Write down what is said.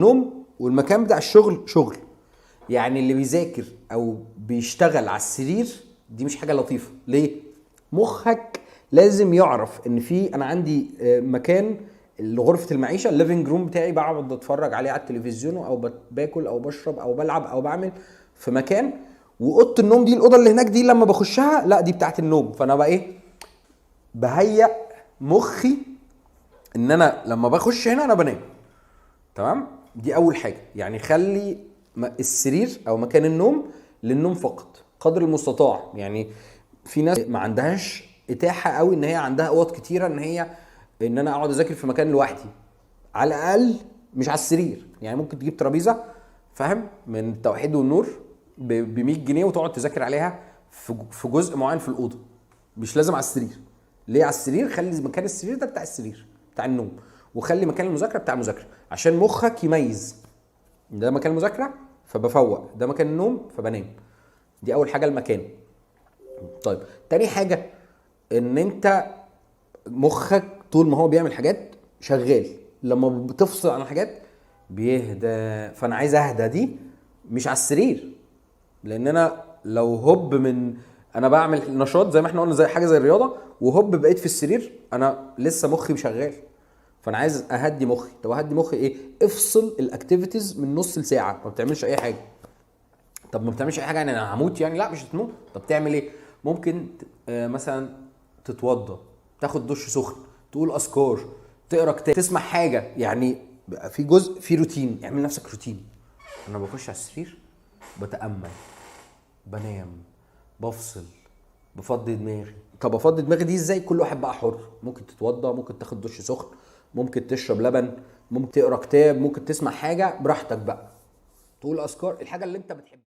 نوم والمكان بتاع الشغل شغل. يعني اللي بيذاكر او بيشتغل على السرير دي مش حاجه لطيفه. ليه؟ مخك لازم يعرف ان انا عندي مكان غرفه المعيشه، الليفنج روم بتاعي، بقعد اتفرج عليه على التلفزيون او باكل او بشرب او بلعب او بعمل في مكان، واوضه النوم دي الاوضه اللي هناك دي لما بخشها لا دي بتاعت النوم. فانا بقى ايه؟ بهيئ مخي ان انا لما بخش هنا انا بنام. تمام؟ دي اول حاجه. يعني خلي السرير او مكان النوم للنوم فقط قدر المستطاع. يعني في ناس ما عندهاش اتاحه قوي ان هي عندها اوض كتيره ان انا اقعد اذاكر في مكان لوحدي. على الاقل مش على السرير. يعني ممكن تجيب ترابيزه، فاهم، من التوحيد والنور ب 100 جنيه وتقعد تذاكر عليها في جزء معين في الاوضه، مش لازم على السرير. ليه على السرير؟ خلي مكان السرير ده بتاع السرير بتاع النوم، وخلي مكان المذاكره بتاع المذاكره عشان مخك يميز ده مكان المذاكره فبفوق، ده مكان النوم فبنام. دي اول حاجه، المكان. طيب تاني حاجه، ان انت مخك طول ما هو بيعمل حاجات شغال، لما بتفصل عن الحاجات بيهدى. فانا عايز اهدى دي مش على السرير، لان انا لو هوب من انا بعمل نشاط زي ما احنا قلنا زي حاجه زي الرياضه وهوب بقيت في السرير انا لسه مخي شغال. فانا عايز اهدي مخي. طب اهدي مخي ايه؟ افصل الاكتيفيتيز من نص لساعه ما بتعملش اي حاجه. طب ما بتعملش اي حاجه يعني انا هموت؟ يعني لا مش هتموت. طب تعمل ايه؟ ممكن مثلا تتوضى، تاخد دش سخن، تقول اذكار، تقرا كتاب، تسمع حاجه. يعني في جزء في روتين، اعمل نفسك روتين. انا بخش على السرير بتامل، بنام، بفصل، بفضي دماغي. طب افضي دماغي دي ازاي؟ كل واحد بقى حر. ممكن تتوضى، ممكن تاخد دش سخن، ممكن تشرب لبن، ممكن تقرا كتاب، ممكن تسمع حاجه براحتك بقى، تقول اذكار، الحاجه اللي انت بتحبها.